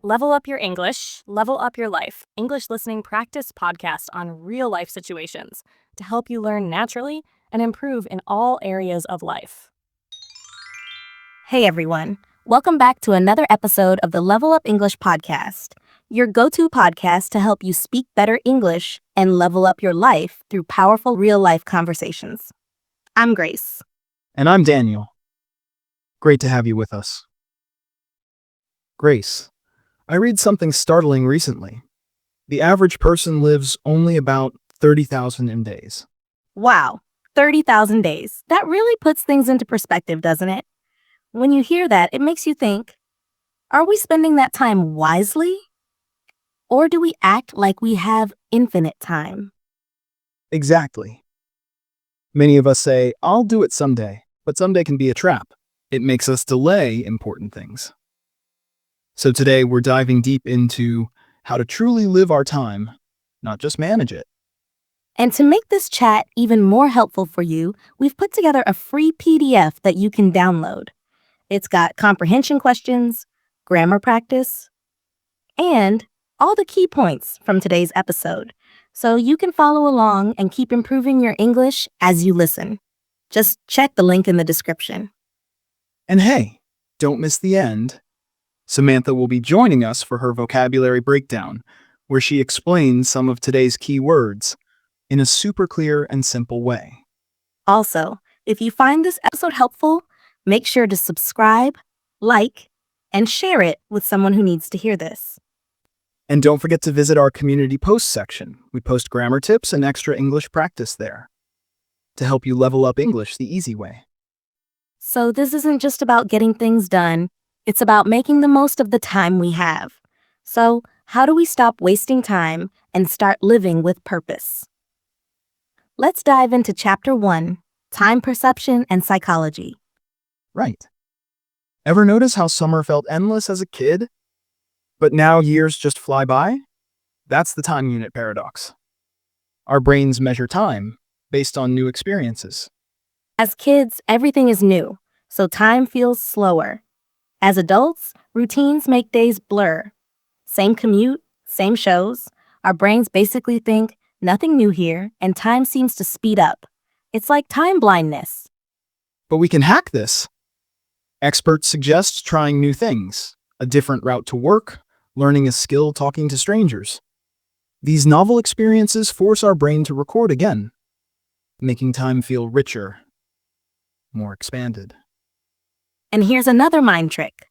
Level Up Your English, Level Up Your Life, English listening practice podcast on real life situations to help you learn naturally and improve in all areas of life. Hey everyone, welcome back to another episode of the Level Up English podcast, your go-to podcast to help you speak better English and level up your life through powerful real-life conversations. I'm Grace. And I'm Daniel. Great to have you with us. Grace, I read something startling recently. The average person lives only about 30,000 days. Wow, 30,000 days. That really puts things into perspective, doesn't it? When you hear that, it makes you think, are we spending that time wisely? Or do we act like we have infinite time? Exactly. Many of us say, I'll do it someday, but someday can be a trap. It makes us delay important things. So today we're diving deep into how to truly live our time, not just manage it. And to make this chat even more helpful for you, we've put together a free PDF that you can download. It's got comprehension questions, grammar practice, and all the key points from today's episode, so you can follow along and keep improving your English as you listen. Just check the link in the description. And hey, don't miss the end. Samantha will be joining us for her vocabulary breakdown, where she explains some of today's key words in a super clear and simple way. Also, if you find this episode helpful, make sure to subscribe, like, and share it with someone who needs to hear this. And don't forget to visit our community post section. We post grammar tips and extra English practice there to help you level up English the easy way. So this isn't just about getting things done. It's about making the most of the time we have. So how do we stop wasting time and start living with purpose? Let's dive into Chapter 1, Time Perception and Psychology. Right. Ever notice how summer felt endless as a kid, but now years just fly by? That's the time unit paradox. Our brains measure time based on new experiences. As kids, everything is new, so time feels slower. As adults, routines make days blur. Same commute, same shows. Our brains basically think, nothing new here, and time seems to speed up. It's like time blindness. But we can hack this. Experts suggest trying new things, a different route to work, learning a skill, talking to strangers. These novel experiences force our brain to record again, making time feel richer, more expanded. And here's another mind trick.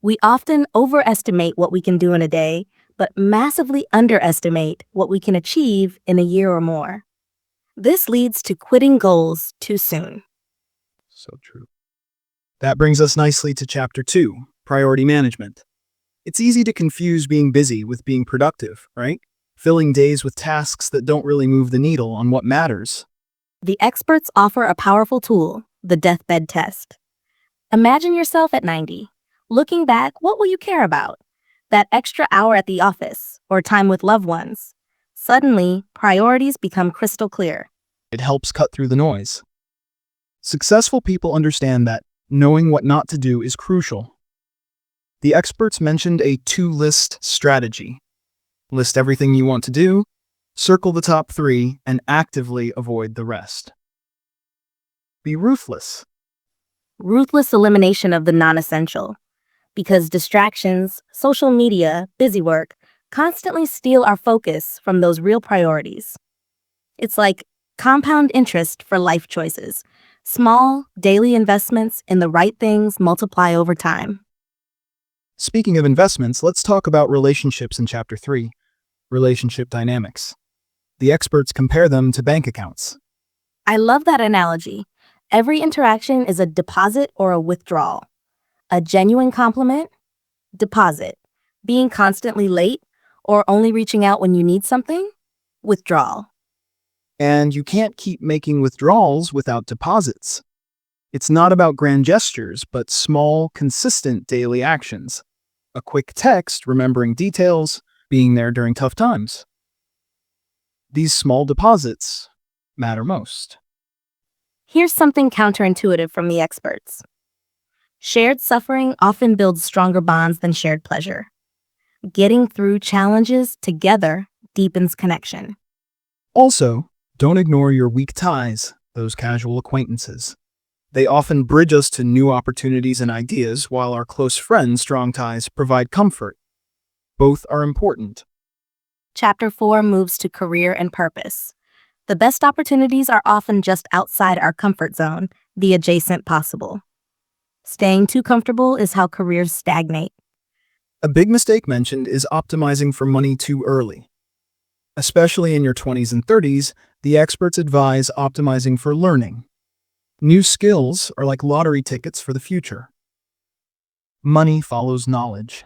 We often overestimate what we can do in a day, but massively underestimate what we can achieve in a year or more. This leads to quitting goals too soon. So true. That brings us nicely to Chapter 2, Priority Management. It's easy to confuse being busy with being productive, right? Filling days with tasks that don't really move the needle on what matters. The experts offer a powerful tool, the deathbed test. Imagine yourself at 90. Looking back, what will you care about? That extra hour at the office or time with loved ones? Suddenly, priorities become crystal clear. It helps cut through the noise. Successful people understand that knowing what not to do is crucial. The experts mentioned a to-list strategy. List everything you want to do, circle the top 3, and actively avoid the rest. Be ruthless. Ruthless elimination of the non-essential. Because distractions, social media, busy work, constantly steal our focus from those real priorities. It's like compound interest for life choices. Small, daily investments in the right things multiply over time. Speaking of investments, let's talk about relationships in Chapter 3, Relationship Dynamics. The experts compare them to bank accounts. I love that analogy. Every interaction is a deposit or a withdrawal. A genuine compliment? Deposit. Being constantly late or only reaching out when you need something? Withdrawal. And you can't keep making withdrawals without deposits. It's not about grand gestures, but small, consistent daily actions. A quick text, remembering details, being there during tough times. These small deposits matter most. Here's something counterintuitive from the experts. Shared suffering often builds stronger bonds than shared pleasure. Getting through challenges together deepens connection. Also, don't ignore your weak ties, those casual acquaintances. They often bridge us to new opportunities and ideas, while our close friends' strong ties provide comfort. Both are important. Chapter 4 moves to career and purpose. The best opportunities are often just outside our comfort zone, the adjacent possible. Staying too comfortable is how careers stagnate. A big mistake mentioned is optimizing for money too early. Especially in your 20s and 30s, the experts advise optimizing for learning. New skills are like lottery tickets for the future. Money follows knowledge.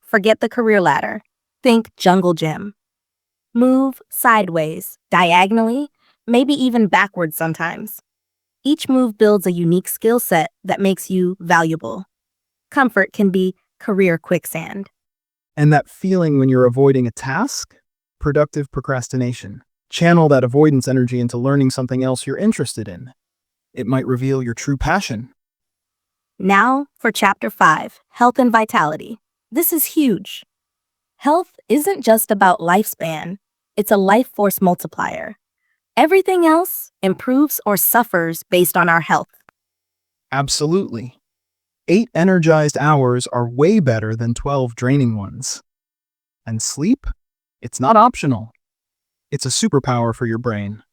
Forget the career ladder. Think jungle gym. Move sideways, diagonally, maybe even backwards sometimes. Each move builds a unique skill set that makes you valuable. Comfort can be career quicksand. And that feeling when you're avoiding a task? Productive procrastination. Channel that avoidance energy into learning something else you're interested in. It might reveal your true passion. Now for Chapter 5, Health and Vitality. This is huge. Health isn't just about lifespan, it's a life force multiplier. Everything else improves or suffers based on our health. Absolutely. 8 energized hours are way better than 12 draining ones. And sleep? It's not optional. It's a superpower for your brain.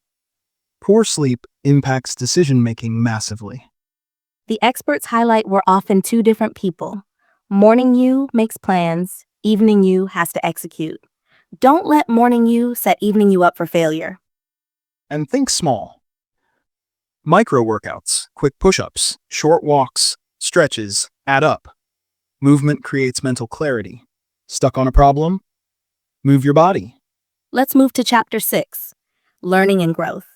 Poor sleep impacts decision-making massively. The experts highlight we're often two different people. Morning you makes plans, evening you has to execute. Don't let morning you set evening you up for failure. And think small. Micro workouts, quick push-ups, short walks, stretches add up. Movement creates mental clarity. Stuck on a problem? Move your body. Let's move to Chapter 6, Learning and Growth.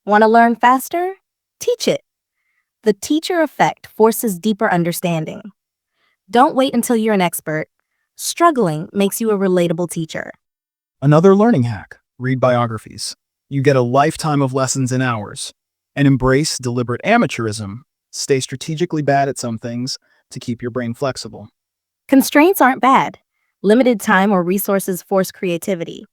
Want to learn faster? Teach it. The teacher effect forces deeper understanding. Don't wait until you're an expert. Struggling makes you a relatable teacher. Another learning hack, read biographies. You get a lifetime of lessons in hours. And embrace deliberate amateurism. Stay strategically bad at some things to keep your brain flexible. Constraints aren't bad. Limited time or resources force creativity.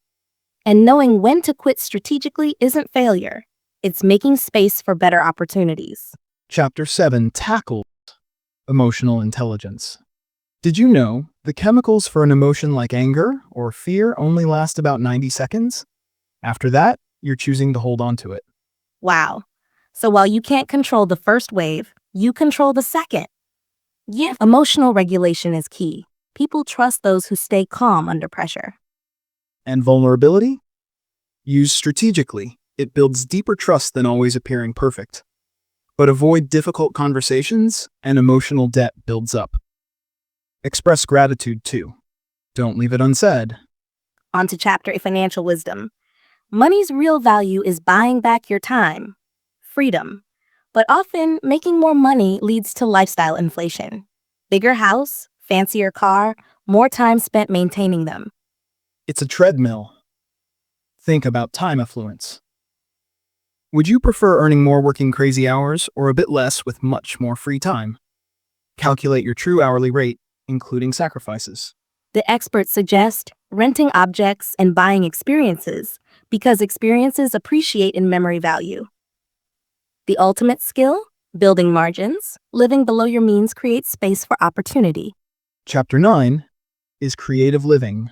And knowing when to quit strategically isn't failure. It's making space for better opportunities. Chapter 7 tackles emotional intelligence. Did you know the chemicals for an emotion like anger or fear only last about 90 seconds? After that, you're choosing to hold on to it. Wow. So while you can't control the first wave, you control the second. Yeah. Emotional regulation is key. People trust those who stay calm under pressure. And vulnerability? Used strategically, it builds deeper trust than always appearing perfect. But avoid difficult conversations, and emotional debt builds up. Express gratitude too. Don't leave it unsaid. On to Chapter Financial Wisdom. Money's real value is buying back your time, freedom. But often, making more money leads to lifestyle inflation. Bigger house, fancier car, more time spent maintaining them. It's a treadmill. Think about time affluence. Would you prefer earning more working crazy hours or a bit less with much more free time? Calculate your true hourly rate, including sacrifices. The experts suggest renting objects and buying experiences because experiences appreciate in memory value. The ultimate skill? Building margins. Living below your means creates space for opportunity. Chapter 9 is creative living.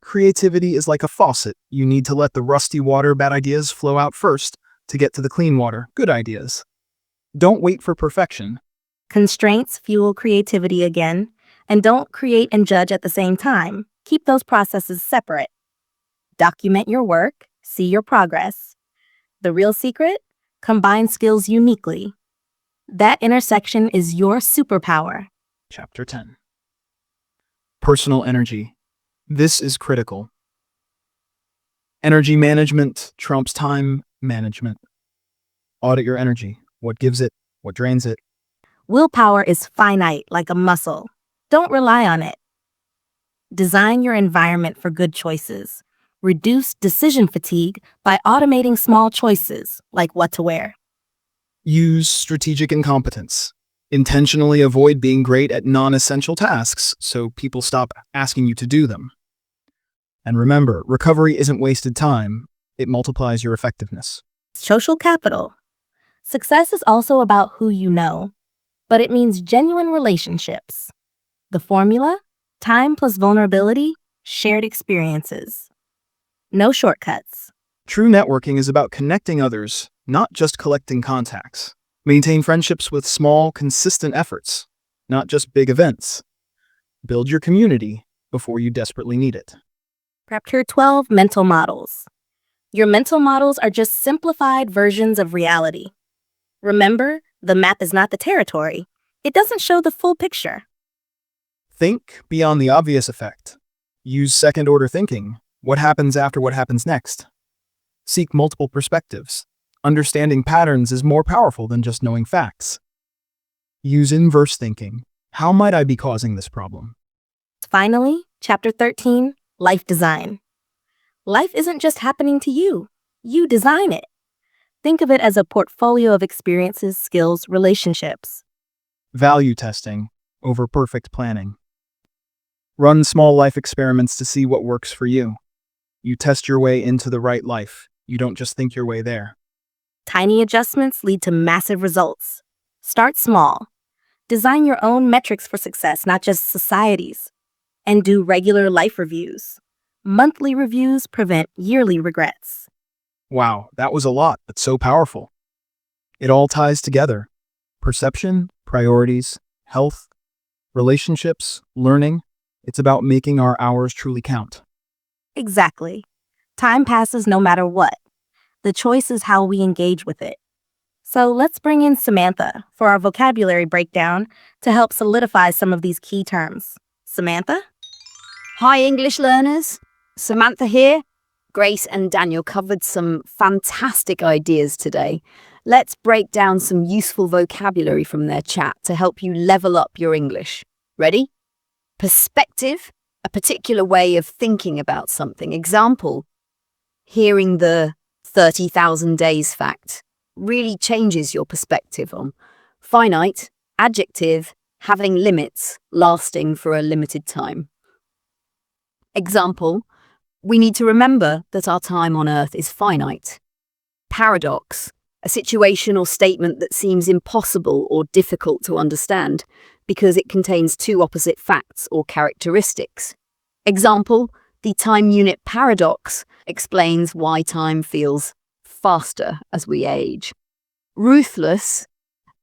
Creativity is like a faucet. You need to let the rusty water, bad ideas, flow out first to get to the clean water, good ideas. Don't wait for perfection. Constraints fuel creativity again, and don't create and judge at the same time. Keep those processes separate. Document your work, see your progress. The real secret? Combine skills uniquely. That intersection is your superpower. Chapter 10. Personal energy. This is critical. Energy management trumps time management. Audit your energy. What gives it? What drains it? Willpower is finite like a muscle. Don't rely on it. Design your environment for good choices. Reduce decision fatigue by automating small choices like what to wear. Use strategic incompetence. Intentionally avoid being great at non-essential tasks so people stop asking you to do them. And remember, recovery isn't wasted time, it multiplies your effectiveness. Social capital. Success is also about who you know, but it means genuine relationships. The formula? Time plus vulnerability, shared experiences. No shortcuts. True networking is about connecting others, not just collecting contacts. Maintain friendships with small, consistent efforts, not just big events. Build your community before you desperately need it. Chapter 12, Mental Models. Your mental models are just simplified versions of reality. Remember, the map is not the territory. It doesn't show the full picture. Think beyond the obvious effect. Use second-order thinking. What happens after what happens next? Seek multiple perspectives. Understanding patterns is more powerful than just knowing facts. Use inverse thinking. How might I be causing this problem? Finally, Chapter 13, Life Design. Life isn't just happening to you. You design it. Think of it as a portfolio of experiences, skills, relationships. Value testing over perfect planning. Run small life experiments to see what works for you. You test your way into the right life. You don't just think your way there. Tiny adjustments lead to massive results. Start small. Design your own metrics for success, not just society's. And do regular life reviews. Monthly reviews prevent yearly regrets. Wow, that was a lot, but so powerful. It all ties together. Perception, priorities, health, relationships, learning. It's about making our hours truly count. Exactly. Time passes no matter what. The choice is how we engage with it. So let's bring in Samantha for our vocabulary breakdown to help solidify some of these key terms. Samantha? Hi, English learners. Samantha here. Grace and Daniel covered some fantastic ideas today. Let's break down some useful vocabulary from their chat to help you level up your English. Ready? Perspective, a particular way of thinking about something. Example, hearing the 30,000 days fact really changes your perspective on finite, adjective, having limits, lasting for a limited time. Example, we need to remember that our time on Earth is finite. Paradox, a situation or statement that seems impossible or difficult to understand because it contains two opposite facts or characteristics. Example, the time unit paradox explains why time feels faster as we age. Ruthless,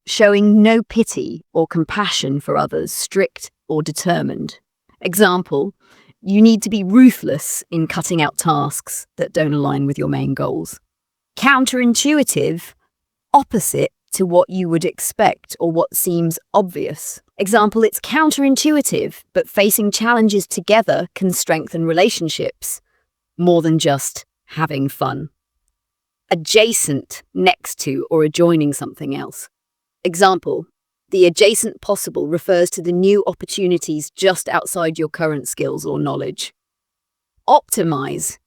showing no pity or compassion for others, strict or determined. Example, you need to be ruthless in cutting out tasks that don't align with your main goals. Counterintuitive, opposite to what you would expect or what seems obvious. Example, it's counterintuitive, but facing challenges together can strengthen relationships more than just having fun. Adjacent, next to or adjoining something else. Example, the adjacent possible refers to the new opportunities just outside your current skills or knowledge. Optimize,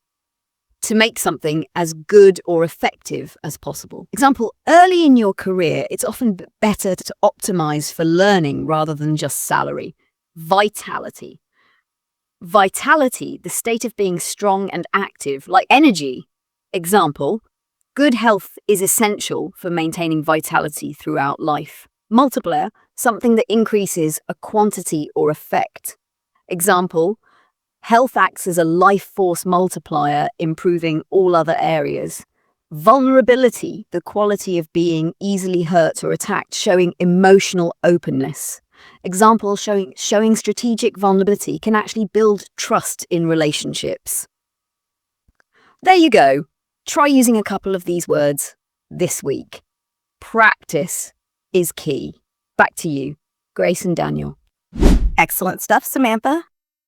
to make something as good or effective as possible. Example, early in your career, it's often better to optimize for learning rather than just salary. Vitality. Vitality, the state of being strong and active, like energy. Example, good health is essential for maintaining vitality throughout life. Multiplier, something that increases a quantity or effect. Example, health acts as a life force multiplier, improving all other areas. Vulnerability, the quality of being easily hurt or attacked, showing emotional openness. Example, showing strategic vulnerability can actually build trust in relationships. There you go. Try using a couple of these words this week. Practice is key. Back to you, Grace and Daniel. Excellent stuff, Samantha.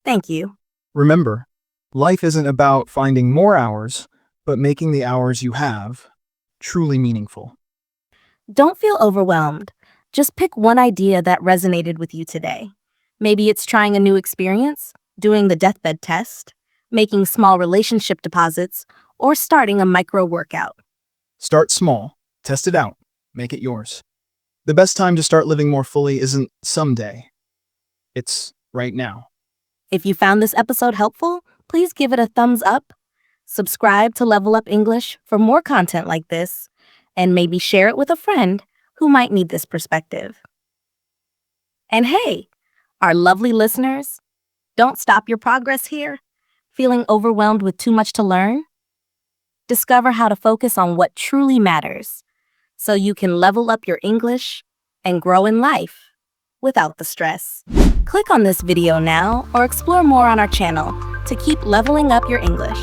Thank you. Remember, life isn't about finding more hours, but making the hours you have truly meaningful. Don't feel overwhelmed. Just pick one idea that resonated with you today. Maybe it's trying a new experience, doing the deathbed test, making small relationship deposits, or starting a micro workout. Start small, test it out, make it yours. The best time to start living more fully isn't someday. It's right now. If you found this episode helpful, please give it a thumbs up, subscribe to Level Up English for more content like this, and maybe share it with a friend who might need this perspective. And hey, our lovely listeners, don't stop your progress here. Feeling overwhelmed with too much to learn? Discover how to focus on what truly matters so you can level up your English and grow in life without the stress. Click on this video now or explore more on our channel to keep leveling up your English.